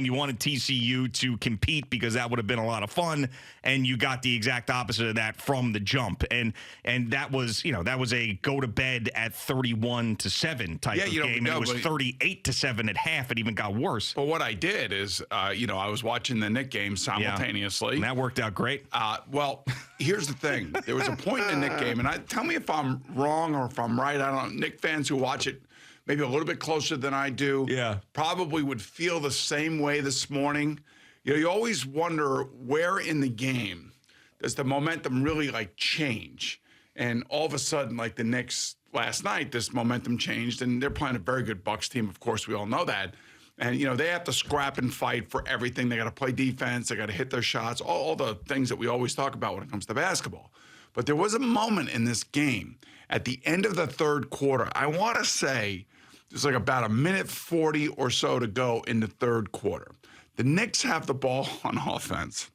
You wanted TCU to compete because that would have been a lot of fun, and you got the exact opposite of that from the jump. And that was, that was a go to bed at 31-7 type of game. And it was 38-7 at half. It even got worse. But what I did is, I was watching the Knicks game simultaneously. And that worked out great. Well, here's the thing. There was a point in the Knicks game, and tell me if I'm wrong or if I'm right. I don't know. Knicks fans who watch it maybe a little bit closer than I do, probably would feel the same way this morning. You always wonder where in the game does the momentum really change. And all of a sudden, like the Knicks last night, this momentum changed, and they're playing a very good Bucks team. Of course, we all know that. And, they have to scrap and fight for everything. They got to play defense. They got to hit their shots, all the things that we always talk about when it comes to basketball. But there was a moment in this game at the end of the third quarter. I want to say there's about a minute 40 or so to go in the third quarter. The Knicks have the ball on offense.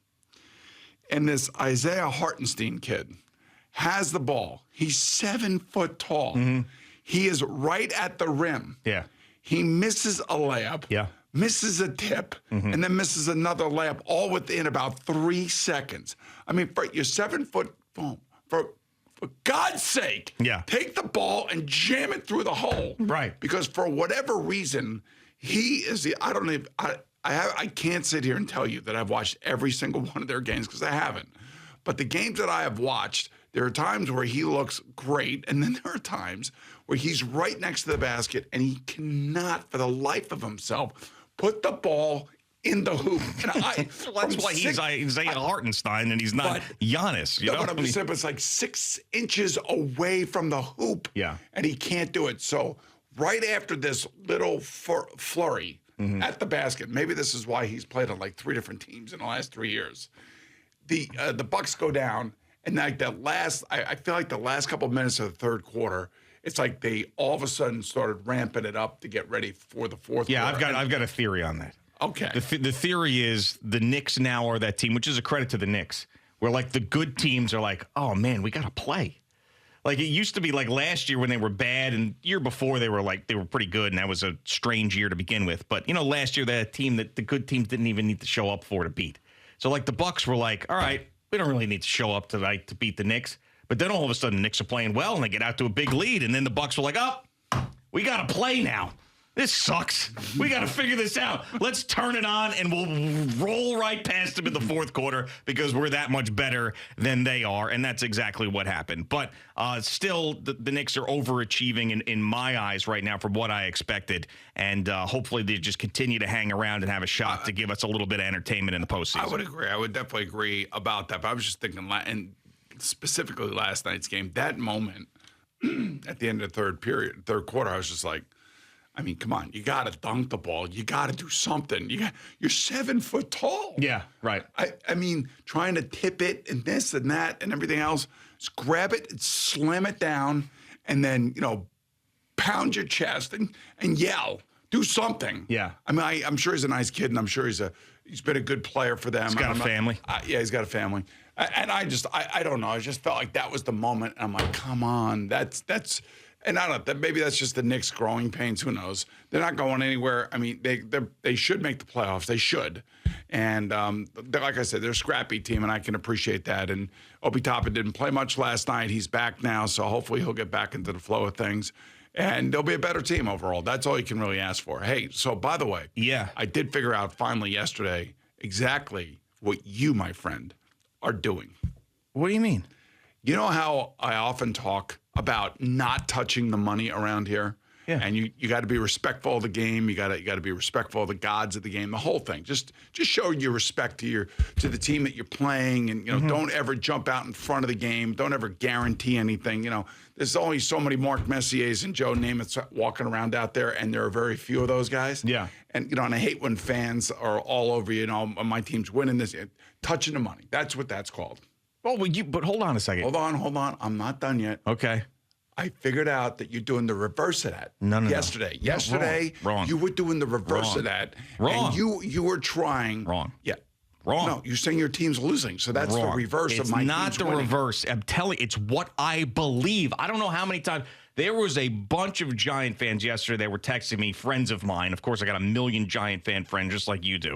And this Isaiah Hartenstein kid has the ball. He's 7 foot tall. Mm-hmm. He is right at the rim. Yeah. He misses a layup. Yeah. Misses a tip, and then misses another layup, all within about 3 seconds. I mean, for your 7 foot phone, for God's sake, take the ball and jam it through the hole. Right. Because for whatever reason, he is I can't sit here and tell you that I've watched every single one of their games because I haven't. But the games that I have watched, there are times where he looks great, and then there are times where he's right next to the basket, and he cannot, for the life of himself, put the ball in the hoop. That's why he's Isaiah Hartenstein and he's not Giannis. You know what I'm saying? But it's 6 inches away from the hoop. Yeah. And he can't do it. So right after this little flurry at the basket, maybe this is why he's played on 3 different teams in the last 3 years. The Bucks go down, and I feel like the last couple of minutes of the third quarter, it's like they all of a sudden started ramping it up to get ready for the fourth quarter. Yeah, I've got a theory on that. Okay. The theory is the Knicks now are that team, which is a credit to the Knicks, where the good teams are oh man, we got to play. It used to be last year when they were bad, and year before they were pretty good, and that was a strange year to begin with. But last year that team that the good teams didn't even need to show up for to beat. So the Bucks were all right, we don't really need to show up tonight to beat the Knicks. But then all of a sudden the Knicks are playing well and they get out to a big lead, and then the Bucks were we got to play now. This sucks. We got to figure this out. Let's turn it on, and we'll roll right past them in the fourth quarter because we're that much better than they are, and that's exactly what happened. But still, the Knicks are overachieving in my eyes right now from what I expected, and hopefully they just continue to hang around and have a shot to give us a little bit of entertainment in the postseason. I would agree. I would definitely agree about that, but I was just thinking, and specifically last night's game, that moment at the end of the third quarter, I was just I mean, come on, you got to dunk the ball. You got to do something. You're 7 foot tall. Yeah, right. I mean, trying to tip it and this and that and everything else, just grab it and slam it down and then, pound your chest and yell. Do something. Yeah. I mean, I'm sure he's a nice kid, and I'm sure he's been a good player for them. He's got a family. Yeah, he's got a family. And I don't know. I just felt like that was the moment. And I'm come on, that's. And I don't know, maybe that's just the Knicks growing pains. Who knows? They're not going anywhere. I mean, they should make the playoffs. They should. And like I said, they're a scrappy team, and I can appreciate that. And Obi Toppin didn't play much last night. He's back now, so hopefully he'll get back into the flow of things. And they'll be a better team overall. That's all you can really ask for. Hey, so by the way, I did figure out finally yesterday exactly what you, my friend, are doing. What do you mean? You know how I often talk about not touching the money around here? Yeah. And you got to be respectful of the game. You got to be respectful of the gods of the game. The whole thing. Just show your respect to the team that you're playing, and don't ever jump out in front of the game. Don't ever guarantee anything. There's only so many Mark Messiers and Joe Namaths walking around out there, and there are very few of those guys. Yeah. And and I hate when fans are all over my team's winning this, touching the money. That's what that's called. Oh, but hold on a second. Hold on. I'm not done yet. Okay. I figured out that you're doing the reverse of that. No. Yesterday. Wrong. You were doing the reverse of that. Wrong. And you were trying. Wrong. Yeah. Wrong. No, you're saying your team's losing. So that's the reverse of my team's It's not the winning. reverse. I'm telling you, it's what I believe. I don't know how many times. There was a bunch of Giant fans yesterday that were texting me, friends of mine. Of course, I got a million Giant fan friends just like you do.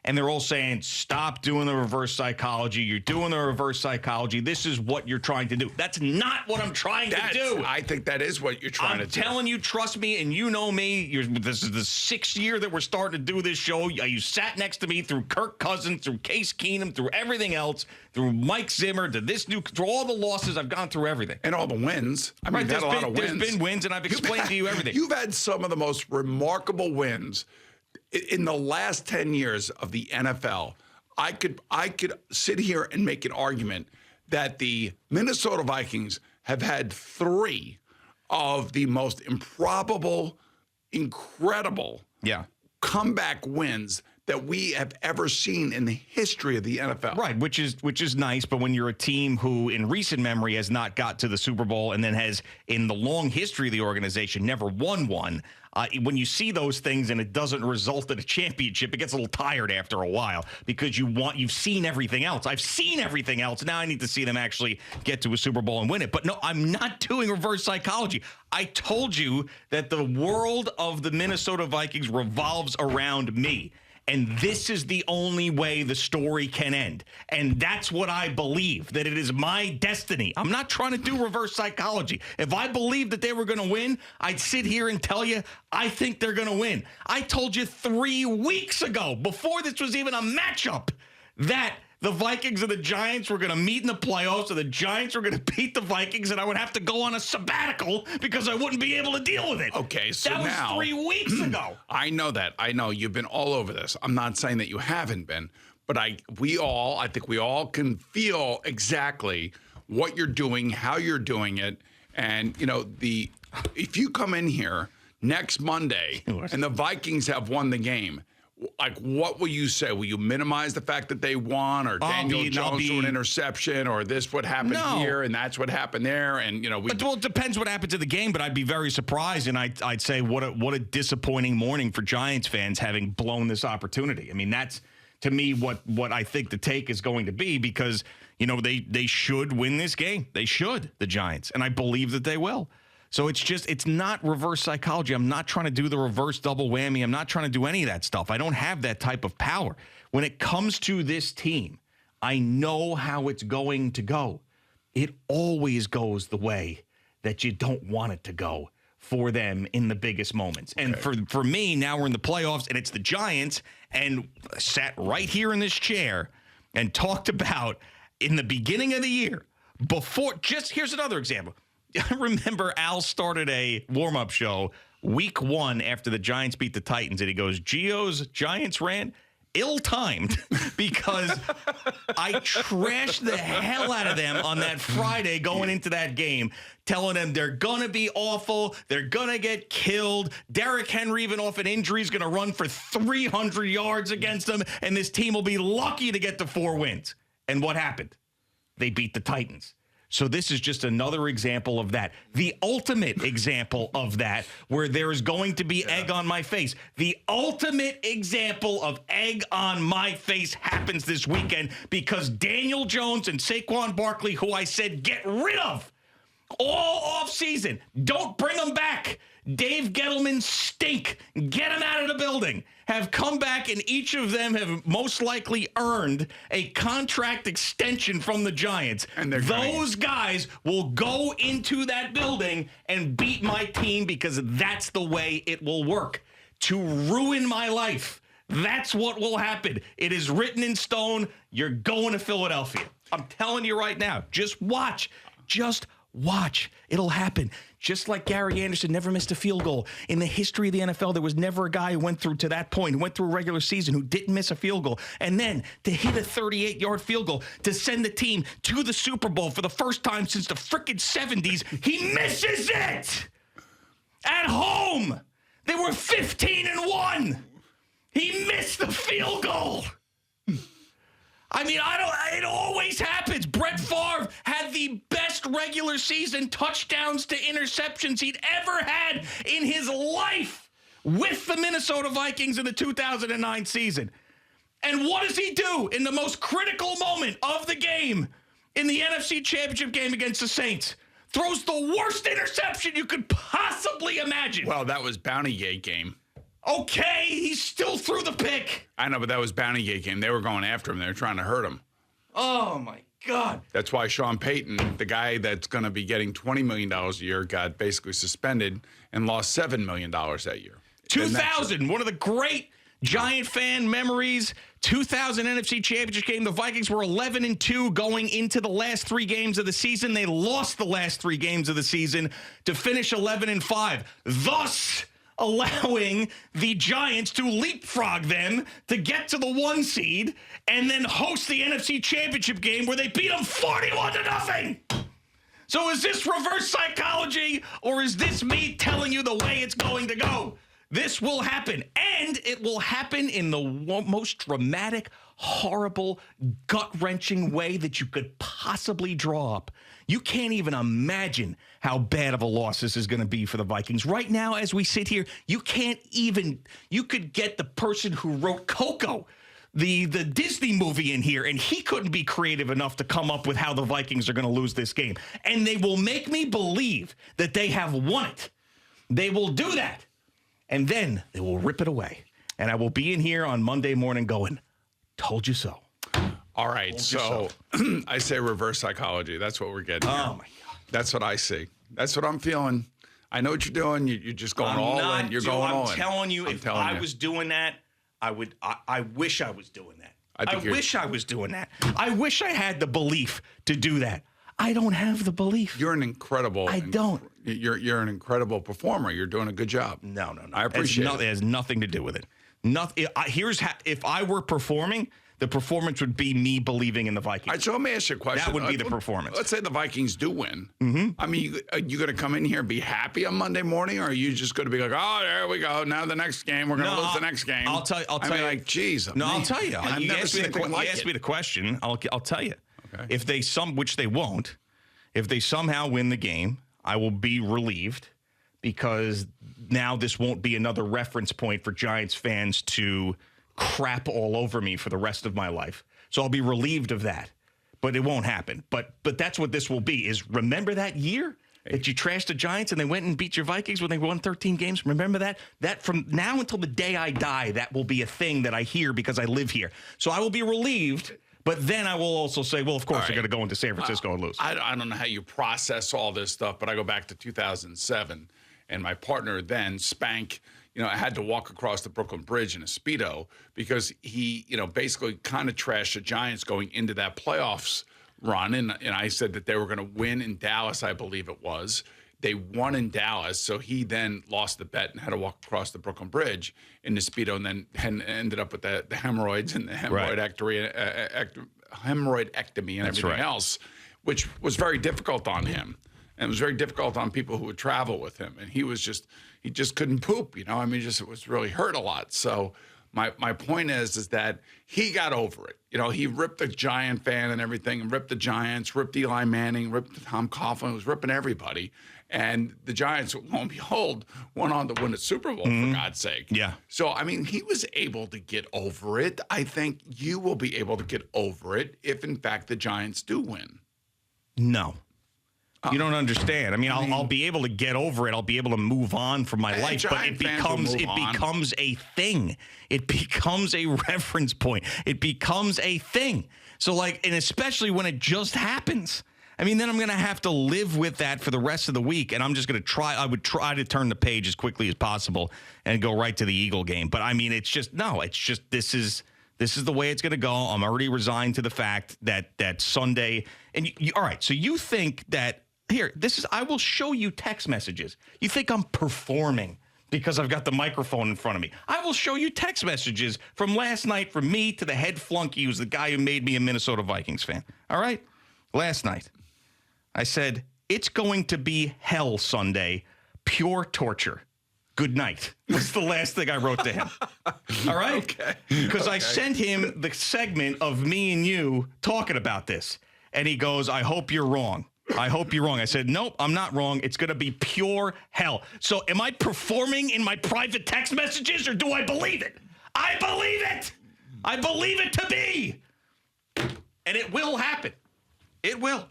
And they're all saying, stop doing the reverse psychology. You're doing the reverse psychology. This is what you're trying to do. That's not what I'm trying to do. I think that is what you're trying to do. I'm telling you, trust me, and you know me. This is the 6th year that we're starting to do this show. You sat next to me through Kirk Cousins, through Case Keenum, through everything else, through Mike Zimmer, through all the losses. I've gone through everything. And all the wins. I mean, there's a lot of wins. There's been wins, and I've explained to you everything. You've had some of the most remarkable wins in the last 10 years of the NFL. I could sit here and make an argument that the Minnesota Vikings have had 3 of the most improbable, incredible comeback wins that we have ever seen in the history of the NFL. Right, which is nice, but when you're a team who in recent memory has not got to the Super Bowl and then has in the long history of the organization never won one, when you see those things and it doesn't result in a championship, it gets a little tired after a while because you've seen everything else. I've seen everything else. Now I need to see them actually get to a Super Bowl and win it. But no, I'm not doing reverse psychology. I told you that the world of the Minnesota Vikings revolves around me. And this is the only way the story can end. And that's what I believe, that it is my destiny. I'm not trying to do reverse psychology. If I believed that they were going to win, I'd sit here and tell you, I think they're going to win. I told you 3 weeks ago, before this was even a matchup, that the Vikings and the Giants were going to meet in the playoffs, and the Giants were going to beat the Vikings, and I would have to go on a sabbatical because I wouldn't be able to deal with it. Okay, so that now, was 3 weeks ago. I know that. I know you've been all over this. I'm not saying that you haven't been, but I think we all can feel exactly what you're doing, how you're doing it, and if you come in here next Monday and the Vikings have won the game, like, what will you say? Will you minimize the fact that they won, or Daniel Jones threw an interception, or this what happened here and that's what happened there? And well, it depends what happened to the game, but I'd be very surprised, and I'd say what a disappointing morning for Giants fans having blown this opportunity. I mean, that's to me what I think the take is going to be, because they should win this game. They should, the Giants, and I believe that they will. So it's not reverse psychology. I'm not trying to do the reverse double whammy. I'm not trying to do any of that stuff. I don't have that type of power. When it comes to this team, I know how it's going to go. It always goes the way that you don't want it to go for them in the biggest moments. Okay. And for me, now we're in the playoffs, and it's the Giants, and sat right here in this chair and talked about in the beginning of the year, here's another example. I remember Al started a warm-up show week 1 after the Giants beat the Titans, and he goes, Gio's Giants rant, ill-timed, because I trashed the hell out of them on that Friday going into that game, telling them they're going to be awful, they're going to get killed, Derrick Henry, even off an injury, is going to run for 300 yards against them, and this team will be lucky to get to 4 wins. And what happened? They beat the Titans. So this is just another example of that. The ultimate example of that, where there is going to be egg on my face. The ultimate example of egg on my face happens this weekend because Daniel Jones and Saquon Barkley, who I said get rid of all offseason, don't bring them back. Dave Gettleman stink. Get him out of the building. Have come back, and each of them have most likely earned a contract extension from the Giants. And those guys will go into that building and beat my team because that's the way it will work. To ruin my life. That's what will happen. It is written in stone. You're going to Philadelphia. I'm telling you right now. Just watch. Just watch. It'll happen. Just like Gary Anderson never missed a field goal. In the history of the NFL, there was never a guy who went through to that point, who went through a regular season, who didn't miss a field goal. And then to hit a 38-yard field goal to send the team to the Super Bowl for the first time since the frickin' 70s, he misses it! At home! They were 15-1! He missed the field goal! I mean, it always happens. Brett Favre had the best regular season touchdowns to interceptions he'd ever had in his life with the Minnesota Vikings in the 2009 season. And what does he do in the most critical moment of the game in the NFC Championship game against the Saints? throws the worst interception you could possibly imagine. Well, that was Bounty Gate game. Okay, he still threw the pick. I know, but that was Bounty Gate game. They were going after him. They were trying to hurt him. Oh, my God. That's why Sean Payton, the guy that's going to be getting $20 million a year, got basically suspended and lost $7 million that year. 2000, one of the great Giant fan memories. 2000 NFC Championship game. The Vikings were 11-2 going into the last 3 games of the season. They lost the last 3 games of the season to finish 11-5, thus allowing the Giants to leapfrog them to get to the 1 seed and then host the NFC Championship game where they beat them 41-0. So is this reverse psychology, or is this me telling you the way it's going to go? This will happen, and it will happen in the most dramatic, horrible, gut-wrenching way that you could possibly draw up. You can't even imagine how bad of a loss this is going to be for the Vikings. Right now, as we sit here, you could get the person who wrote Coco, the Disney movie, in here, and he couldn't be creative enough to come up with how the Vikings are going to lose this game. And they will make me believe that they have won it. They will do that. And then they will rip it away. And I will be in here on Monday morning going, told you so. All right, so I say reverse psychology. That's what we're getting here. Oh, my God. That's what I see. That's what I'm feeling. I know what you're doing. You're just going all in. You're going all in. I'm telling you, if I was doing that, I wish I was doing that. I wish I was doing that. I wish I had the belief to do that. I don't have the belief. You're an incredible. I don't. You're an incredible performer. You're doing a good job. No. I appreciate it. It has nothing to do with it. If I were performing, the performance would be me believing in the Vikings. All right, so let me ask you a question. That would be the performance. Let's say the Vikings do win. Mm-hmm. I mean, are you going to come in here and be happy on Monday morning, or are you just going to be like, oh, there we go. Now the next game, we're going to lose the next game. I'll tell you. Like, geez. I'll tell you. I've never seen anything like it. You asked me the question. I'll tell you. Okay. If they which they won't, if they somehow win the game, I will be relieved, because now this won't be another reference point for Giants fans to crap all over me for the rest of my life. So I'll be relieved of that, but it won't happen. But that's what this will be, is remember that year that you trashed the Giants and they went and beat your Vikings when they won 13 games? Remember that? That from now until the day I die, that will be a thing that I hear because I live here. So I will be relieved, but then I will also say, well, of course, they're going to go into San Francisco and lose. I don't know how you process all this stuff, but I go back to 2007, and my partner then, Spank, I had to walk across the Brooklyn Bridge in a Speedo because he, basically kind of trashed the Giants going into that playoffs run. And I said that they were going to win in Dallas, I believe it was. They won in Dallas, so he then lost the bet and had to walk across the Brooklyn Bridge in the Speedo, and then ended up with the hemorrhoids and the hemorrhoidectomy and everything else, which was very difficult on him. And it was very difficult on people who would travel with him. And he just couldn't poop, it was really hurt a lot. So my point is that he got over it. He ripped the Giant fan and everything, and ripped the Giants, ripped Eli Manning, ripped Tom Coughlin, was ripping everybody. And the Giants, lo and behold, went on to win the Super Bowl, for God's sake. Yeah. So, he was able to get over it. I think you will be able to get over it if, in fact, the Giants do win. No. You don't understand. I'll be able to get over it. I'll be able to move on from my life, but it becomes a thing. It becomes a reference point. It becomes a thing. So and especially when it just happens. Then I'm going to have to live with that for the rest of the week, and I'm just going to try. I would try to turn the page as quickly as possible and go right to the Eagle game. But this is the way it's going to go. I'm already resigned to the fact that Sunday. And all right, so you think that I will show you text messages. You think I'm performing because I've got the microphone in front of me. I will show you text messages from last night from me to the head flunky, who's the guy who made me a Minnesota Vikings fan. All right? Last night, I said, it's going to be hell Sunday, pure torture. Good night. Was the last thing I wrote to him. All right? Okay. Because I sent him the segment of me and you talking about this. And he goes, I hope you're wrong. I hope you're wrong. I said, nope, I'm not wrong. It's going to be pure hell. So am I performing in my private text messages, or do I believe it? I believe it. I believe it to be. And it will happen. It will.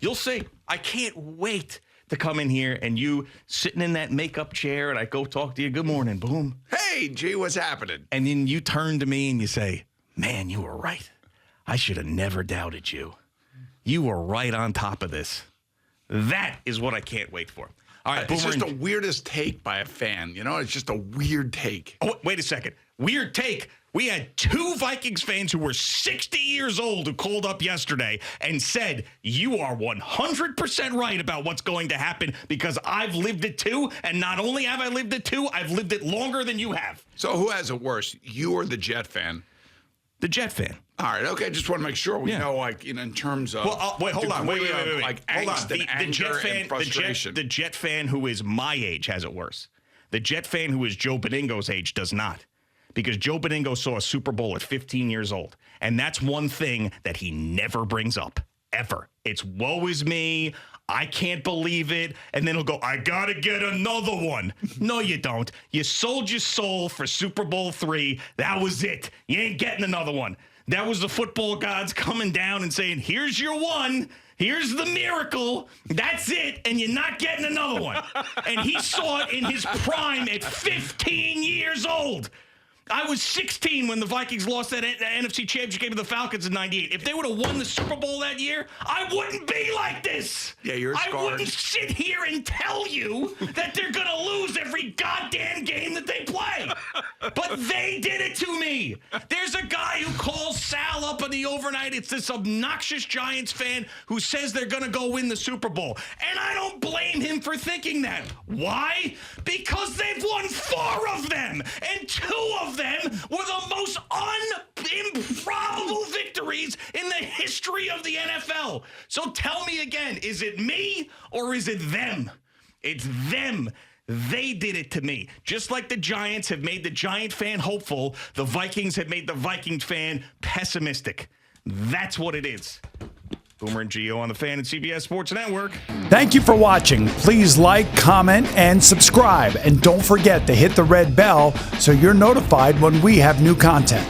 You'll see. I can't wait to come in here and you sitting in that makeup chair and I go talk to you. Good morning. Boom. Hey, G, what's happening? And then you turn to me and you say, man, you were right. I should have never doubted you. You were right on top of this. That is what I can't wait for. All right, it's just the weirdest take by a fan. You know, it's just a weird take. Oh, wait a second. Weird take. We had 2 Vikings fans who were 60 years old who called up yesterday and said, you are 100% right about what's going to happen because I've lived it too. And not only have I lived it too, I've lived it longer than you have. So who has it worse, you or the Jet fan? The Jet fan. All right, okay. Just want to make sure we know, like, in terms of. Well, wait, hold on. Wait. Like, hold angst on. and anger and frustration. The Jet fan who is my age has it worse. The Jet fan who is Joe Beningo's age does not. Because Joe Beningo saw a Super Bowl at 15 years old. And that's one thing that he never brings up, ever. It's woe is me. I can't believe it. And then he'll go, I got to get another one. No, you don't. You sold your soul for Super Bowl III. That was it. You ain't getting another one. That was the football gods coming down and saying, here's your one. Here's the miracle. That's it. And you're not getting another one. And he saw it in his prime at 15 years old. I was 16 when the Vikings lost that NFC Championship game to the Falcons in '98. If they would have won the Super Bowl that year, I wouldn't be like this. Yeah, you're scarred. I wouldn't sit here and tell you that they're going to lose every goddamn game that they play. But they did it to me. There's a guy who calls Sal up in the overnight. It's this obnoxious Giants fan who says they're going to go win the Super Bowl. And I don't blame him for thinking that. Why? Because they've won 4 of them. And 2 of them were the most improbable victories in the history of the NFL. So tell me again, is it me or is it them? It's them. They did it to me. Just like the Giants have made the Giant fan hopeful, the Vikings have made the Vikings fan pessimistic. That's what it is. Boomer and Gio on the Fan and CBS Sports Network. Thank you for watching. Please like, comment, and subscribe. And don't forget to hit the red bell so you're notified when we have new content.